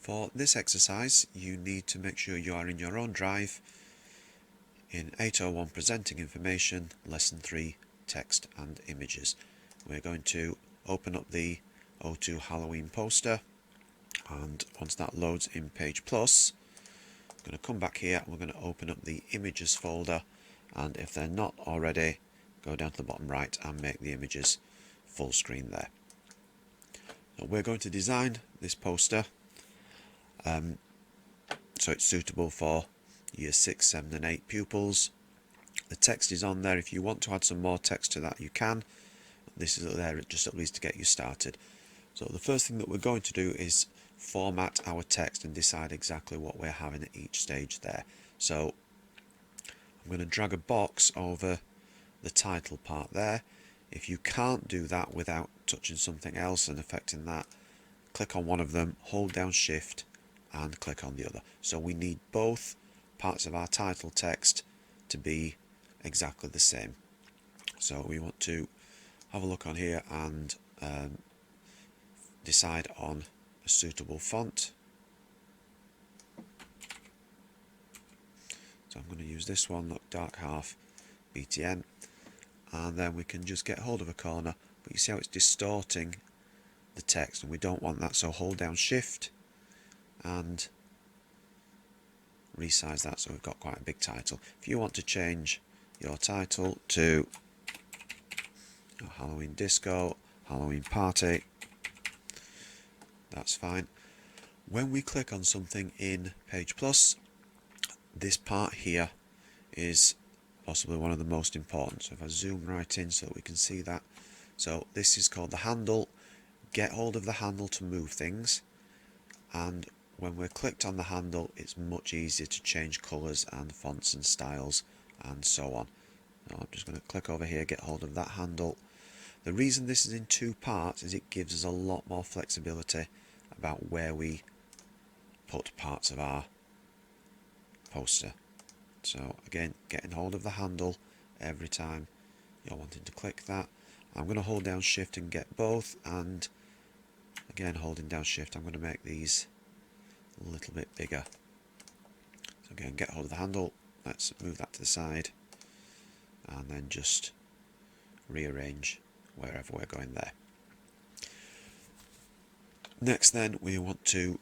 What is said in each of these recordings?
For this exercise, you need to make sure you are in your own drive in 801 Presenting Information, Lesson 3, Text and Images. We're going to open up the O2 Halloween poster, and once that loads in Page Plus, I'm going to come back here and we're going to open up the Images folder, and if they're not already, go down to the bottom right and make the images full screen there. So we're going to design this poster so it's suitable for Year 6, 7 and 8 pupils. The text is on there. If you want to add some more text to that, you can. This is there just at least to get you started. So the first thing that we're going to do is format our text and decide exactly what we're having at each stage there. So I'm going to drag a box over the title part there. If you can't do that without touching something else and affecting that, click on one of them, hold down Shift and click on the other. So we need both parts of our title text to be exactly the same. So we want to have a look on here and decide on a suitable font. So I'm going to use this one, look, dark half BTN, and then we can just get hold of a corner, but you see how it's distorting the text and we don't want that, so hold down Shift and resize that so we've got quite a big title. If you want to change your title to Halloween Disco, Halloween Party, that's fine. When we click on something in Page Plus, this part here is possibly one of the most important. So if I zoom right in so that we can see that. So this is called the handle. Get hold of the handle to move things, and when we're clicked on the handle it's much easier to change colours and fonts and styles and so on. Now I'm just going to click over here, get hold of that handle. The reason this is in two parts is it gives us a lot more flexibility about where we put parts of our poster. So again, getting hold of the handle every time you're wanting to click that. I'm going to hold down Shift and get both, and again holding down Shift I'm going to make these a little bit bigger. So again, get hold of the handle, let's move that to the side and then just rearrange wherever we're going there. Next then we want to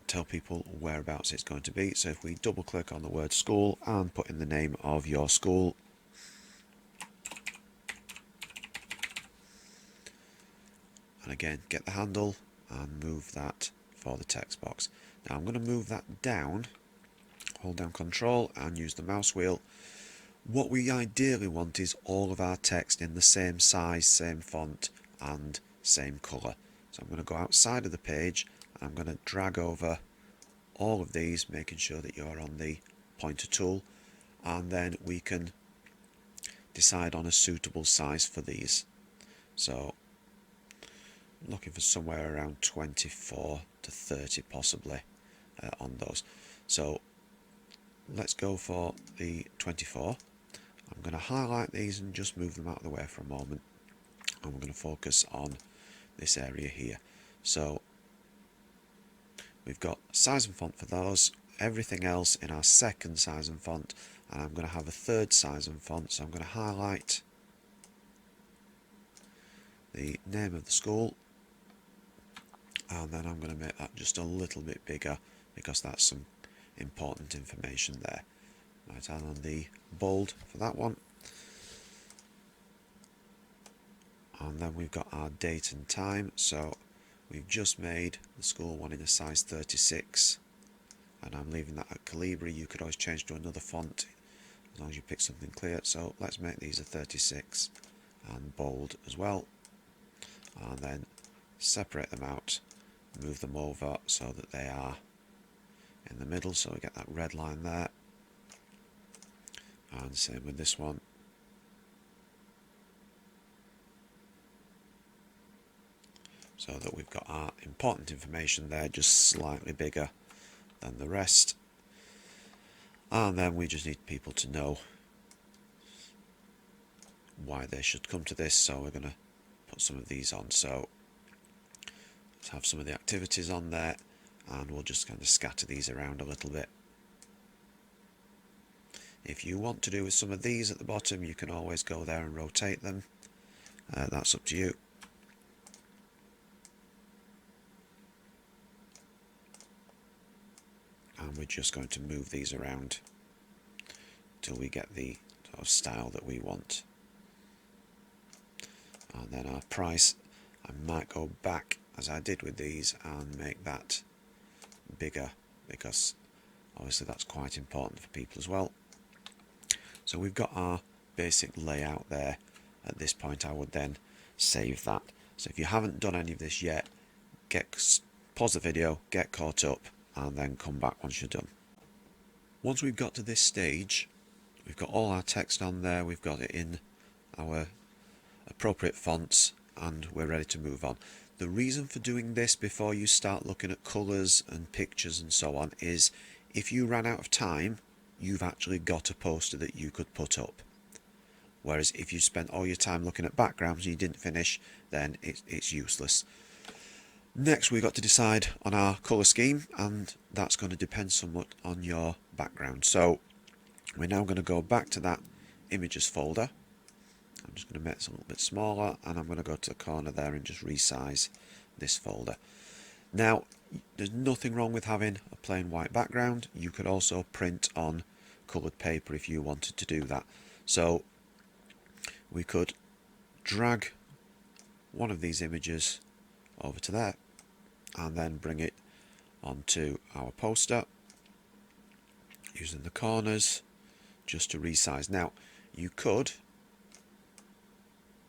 tell people whereabouts it's going to be. So if we double click on the word school and put in the name of your school, and again get the handle and move that for the text box. Now I'm going to move that down, hold down Control and use the mouse wheel. What we ideally want is all of our text in the same size, same font and same colour. So I'm going to go outside of the page and I'm going to drag over all of these, making sure that you're on the pointer tool, and then we can decide on a suitable size for these. So I'm looking for somewhere around 24 to 30 possibly on those. So let's go for the 24. I'm going to highlight these and just move them out of the way for a moment, and we're going to focus on this area here. So we've got size and font for those, everything else in our second size and font, and I'm going to have a third size and font. So I'm going to highlight the name of the school, and then I'm going to make that just a little bit bigger because that's some important information there. Right, add on the bold for that one, and then we've got our date and time. So we've just made the school one in a size 36 and I'm leaving that at Calibri. You could always change to another font as long as you pick something clear. So let's make these a 36 and bold as well, and then separate them out, move them over so that they are in the middle, so we get that red line there, and same with this one. So that we've got our important information there just slightly bigger than the rest, and then we just need people to know why they should come to this, so we're going to put some of these on. So have some of the activities on there, and we'll just kind of scatter these around a little bit. If you want to do with some of these at the bottom, you can always go there and rotate them. That's up to you. And we're just going to move these around till we get the sort of style that we want. And then our price, I might go back as I did with these and make that bigger, because obviously that's quite important for people as well. So we've got our basic layout there. At this point I would then save that. So if you haven't done any of this yet, pause the video, get caught up, and then come back once you're done. Once we've got to this stage, we've got all our text on there, we've got it in our appropriate fonts, and we're ready to move on. The reason for doing this before you start looking at colours and pictures and so on is if you ran out of time, you've actually got a poster that you could put up. Whereas if you spent all your time looking at backgrounds and you didn't finish, then it's useless. Next we've got to decide on our colour scheme, and that's going to depend somewhat on your background. So we're now going to go back to that images folder. I'm just going to make this a little bit smaller, and I'm going to go to the corner there and just resize this folder. Now, there's nothing wrong with having a plain white background. You could also print on coloured paper if you wanted to do that. So we could drag one of these images over to there and then bring it onto our poster using the corners just to resize. Now, you could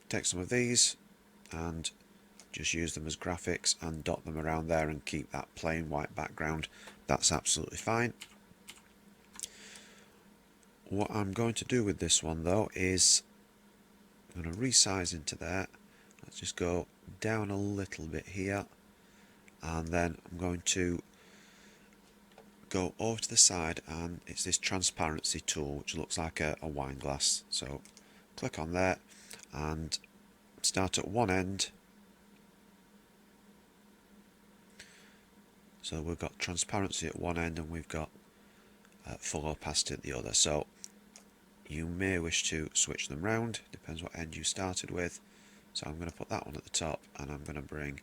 take some of these and just use them as graphics and dot them around there and keep that plain white background. That's absolutely fine. What I'm going to do with this one though is I'm going to resize into there. Let's just go down a little bit here, and then I'm going to go over to the side, and it's this transparency tool which looks like a wine glass. So click on there and start at one end. So we've got transparency at one end and we've got full opacity at the other. So you may wish to switch them round, depends what end you started with. So I'm going to put that one at the top, and I'm going to bring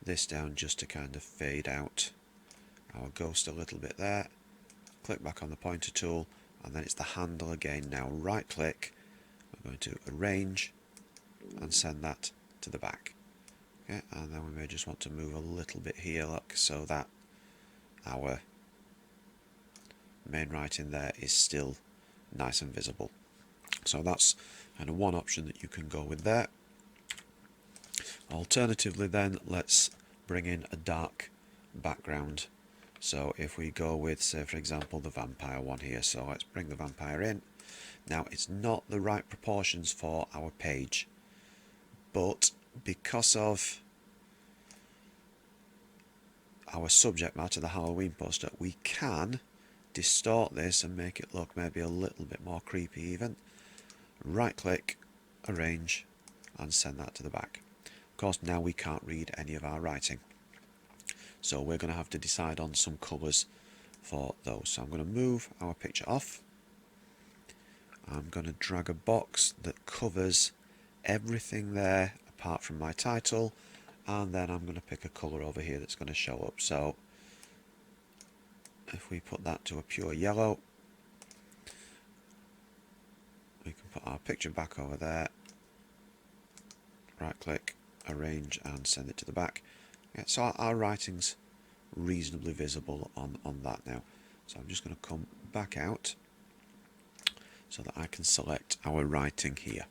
this down just to kind of fade out our ghost a little bit there. Click back on the pointer tool, and then it's the handle again. Now right click, we're going to arrange and send that to the back. Okay, and then we may just want to move a little bit here, look, so that our main writing there is still nice and visible. So that's kind of one option that you can go with there. Alternatively then, let's bring in a dark background. So if we go with, say for example, the vampire one here, so let's bring the vampire in. Now it's not the right proportions for our page, but because of our subject matter, the Halloween poster, we can distort this and make it look maybe a little bit more creepy even. Right click, arrange, and send that to the back. Of course now we can't read any of our writing, so we're going to have to decide on some colours for those. So I'm going to move our picture off. I'm going to drag a box that covers everything there apart from my title, and then I'm going to pick a colour over here that's going to show up. So if we put that to a pure yellow, we can put our picture back over there, right click, arrange, and send it to the back. Yeah, so our writing's reasonably visible on that now. So I'm just going to come back out so that I can select our writing here.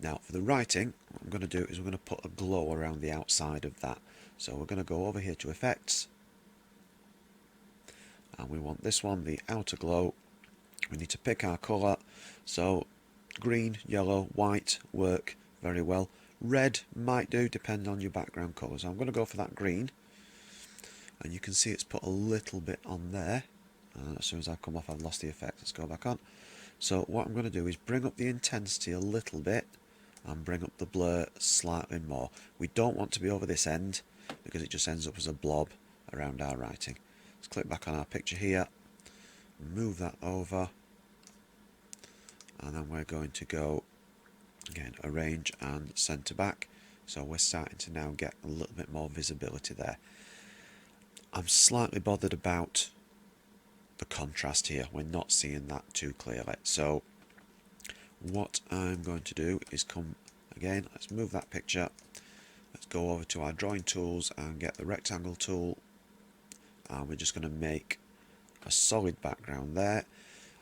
Now for the writing, what I'm going to do is we're going to put a glow around the outside of that. So we're going to go over here to effects, and we want this one, the outer glow. We need to pick our colour, so green, yellow, white work very well. Red might do, depending on your background colour. So I'm going to go for that green, and you can see it's put a little bit on there. As soon as I come off, I've lost the effect. Let's go back on. So what I'm going to do is bring up the intensity a little bit, and bring up the blur slightly more. We don't want to be over this end because it just ends up as a blob around our writing. Let's click back on our picture here, move that over, and then we're going to go again arrange and center back, so we're starting to now get a little bit more visibility there. I'm slightly bothered about the contrast here. We're not seeing that too clearly, so what I'm going to do is come again, let's move that picture, let's go over to our drawing tools and get the rectangle tool, and we're just going to make a solid background there.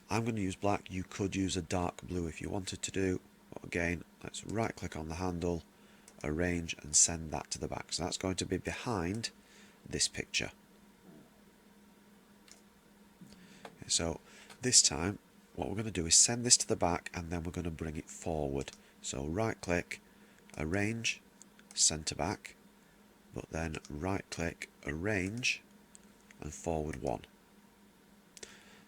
I'm going to use black. You could use a dark blue if you wanted to do, but again, let's right click on the handle, arrange and send that to the back. So that's going to be behind this picture. Okay, so this time what we're going to do is send this to the back, and then we're going to bring it forward. So right click, arrange, center back, but then right click, arrange and forward one.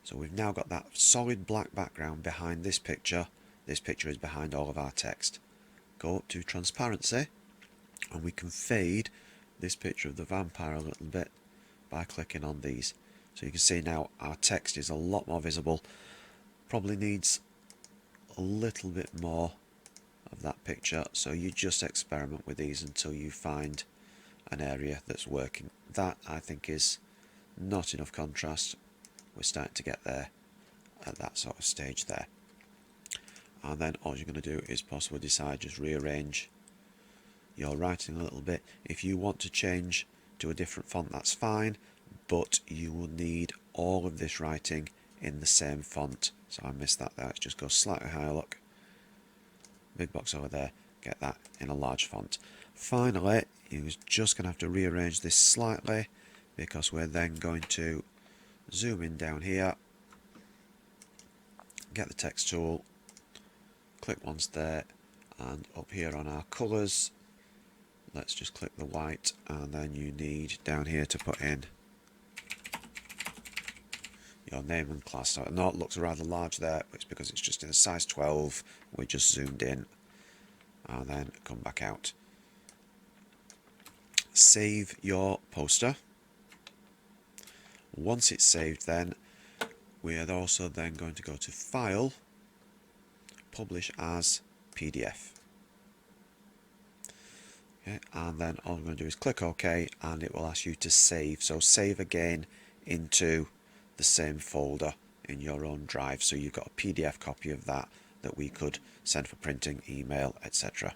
So we've now got that solid black background behind this picture. This picture is behind all of our text. Go up to transparency, and we can fade this picture of the vampire a little bit by clicking on these. So you can see now our text is a lot more visible. Probably needs a little bit more of that picture, so you just experiment with these until you find an area that's working. That I think is not enough contrast. We're starting to get there at that sort of stage there. And then all you're going to do is possibly decide, just rearrange your writing a little bit. If you want to change to a different font, that's fine, but you will need all of this writing in the same font. So I missed that there. Let's just go slightly higher, look. Big box over there, get that in a large font. Finally, you're just going to have to rearrange this slightly, because we're then going to zoom in down here, get the text tool, click once there, and up here on our colours, let's just click the white, and then you need down here to put in your name and class. So I know it looks rather large there, but it's because it's just in a size 12. We just zoomed in and then come back out. Save your poster. Once it's saved, then we are also then going to go to File, Publish as PDF. Okay, and then all I'm going to do is click OK, and it will ask you to save. So save again into the same folder in your own drive, so you've got a PDF copy of that we could send for printing, email, etc.